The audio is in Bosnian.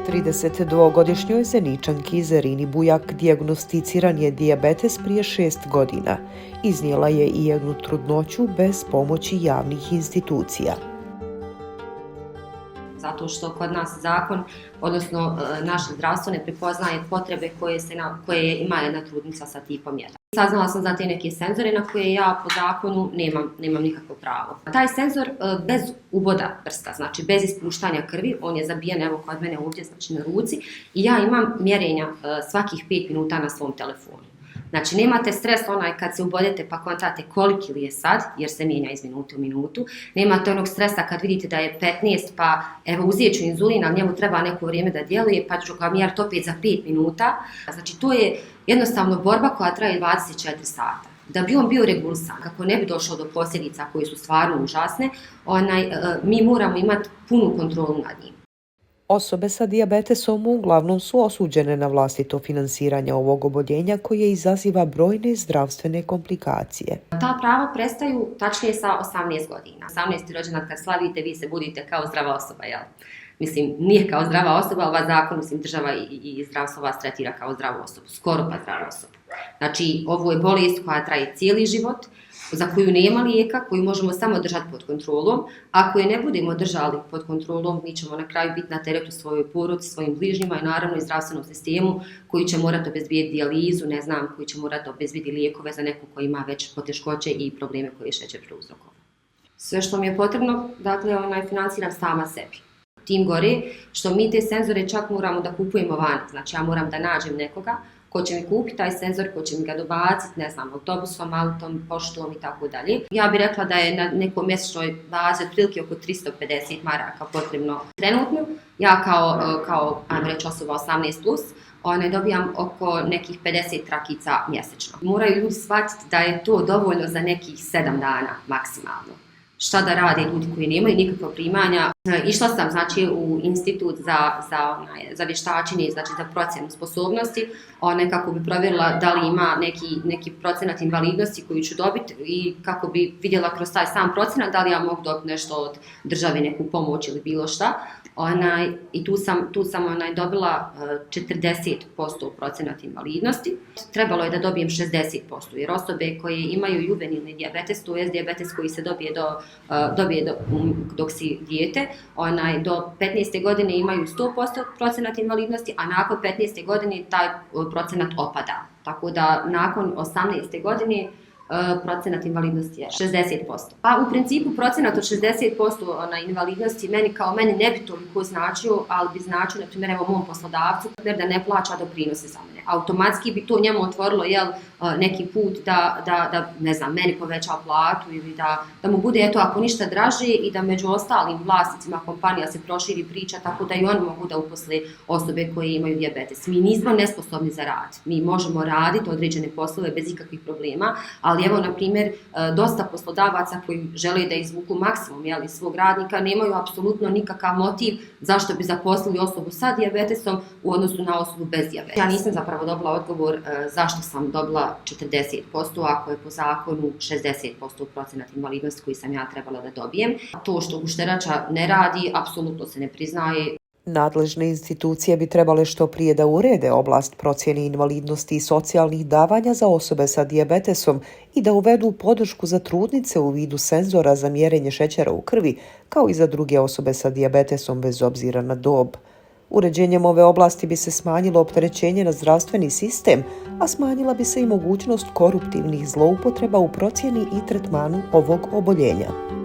32-godišnjoj Zeničanki Zerini Bujak dijagnosticiran je dijabetes prije 6 godina. Iznijela je i jednu trudnoću bez pomoći javnih institucija. Zato što kod nas zakon, odnosno naše zdravstvo ne prepoznaje potrebe koje ima jedna trudnica sa tipom 1. Saznala sam za te neke senzore na koje ja po zakonu nemam nikakvo pravo. Taj senzor bez uboda prsta, znači bez ispuštanja krvi, on je zabijen evo kod mene ovdje, znači na ruci, i ja imam mjerenja svakih 5 minuta na svom telefonu. Znači, nemate stres kad se ubodete pa kontate koliki li je sad, jer se mijenja iz minute u minutu. Nemate onog stresa kad vidite da je 15, pa evo uzijet ću inzulin, ali njemu treba neko vrijeme da djeluje, pa ću ga mjeriti opet za 5 minuta. Znači, to je jednostavno borba koja traje 24 sata. Da bi on bio regulisan, kako ne bi došlo do posljedica koje su stvarno užasne, mi moramo imati punu kontrolu nad njim. Osobe sa dijabetesom uglavnom su osuđene na vlastito finansiranje ovog oboljenja koje izaziva brojne zdravstvene komplikacije. Ta prava prestaju tačnije sa 18 godina. 18. rođendan kad slavite, vi se budite kao zdrava osoba, jel? Mislim, nije kao zdrava osoba, ali vas zakon, država i zdravstvo vas tretira kao zdravu osobu, skoro pa zdrava osoba. Znači, ovo je bolest koja traje cijeli život, za koju nema lijeka, koju možemo samo držati pod kontrolom. Ako je ne budemo držali pod kontrolom, mi ćemo na kraju biti na teretu svojoj porodici, svojim bližnjima i naravno i zdravstvenom sistemu koji će morati obezbijeti dijalizu, koji će morati obezbijeti lijekove za nekog koji ima već poteškoće i probleme koje je šećer prouzrokovao. Sve što mi je potrebno, dakle, financiram sama sebi. Tim gore što mi te senzore čak moramo da kupujemo vani, znači ja moram da nađem nekoga ko će mi kupiti taj senzor, ko će mi ga dobaciti, autobusom, autom, poštom i tako dalje. Ja bih rekla da je na nekoj mjesečnoj bazi otprilike oko 350 maraka potrebno trenutno. Ja kao ajmo reći, osoba 18+, dobijam oko nekih 50 trakica mjesečno. Moraju ljudi shvatiti da je to dovoljno za nekih 7 dana maksimalno. Šta da rade ljudi koji nemaju nikakva primanja. Išla sam u institut za vještačenje, znači za procjenu sposobnosti, kako bi provjerila da li ima neki procenat invalidnosti koji ću dobiti i kako bi vidjela kroz taj sam procenat da li ja mogu dobiti nešto od države, neku pomoć ili bilo šta. I tu sam dobila 40% procenat invalidnosti. Trebalo je da dobijem 60%, jer osobe koje imaju juvenilni dijabetes, to je dijabetes koji se dobije dok si dijete, do 15. godine imaju 100% procenat invalidnosti, a nakon 15. godine taj procenat opada. Tako da nakon 18. godine procenat invalidnosti je 60%. Pa u principu procenat od 60% invalidnosti meni ne bi toliko značio, ali bi značio, na primjer, mom poslodavcu da ne plaća doprinose za mene. Automatski bi to njemu otvorilo neki put da meni poveća platu ili da mu bude, ako ništa draže, i da među ostalim vlasnicima kompanija se proširi priča tako da i oni mogu da uposle osobe koje imaju dijabetes. Mi nismo nesposobni za rad. Mi možemo raditi određene poslove bez ikakvih problema, ali evo, na primjer, dosta poslodavaca koji žele da izvuku maksimum svog radnika nemaju apsolutno nikakav motiv zašto bi zaposlili osobu sa dijabetesom u odnosu na osobu bez dijabetesa. Ja nisam zapravo dobila odgovor zašto sam dobila 40%, ako je po zakonu 60% procenat invalidnosti koji sam ja trebala da dobijem. To što gušterača ne radi, apsolutno se ne priznaje. Nadležne institucije bi trebale što prije da urede oblast procjene invalidnosti i socijalnih davanja za osobe sa dijabetesom i da uvedu podršku za trudnice u vidu senzora za mjerenje šećera u krvi, kao i za druge osobe sa dijabetesom bez obzira na dob. Uređenjem ove oblasti bi se smanjilo opterećenje na zdravstveni sistem, a smanjila bi se i mogućnost koruptivnih zloupotreba u procjeni i tretmanu ovog oboljenja.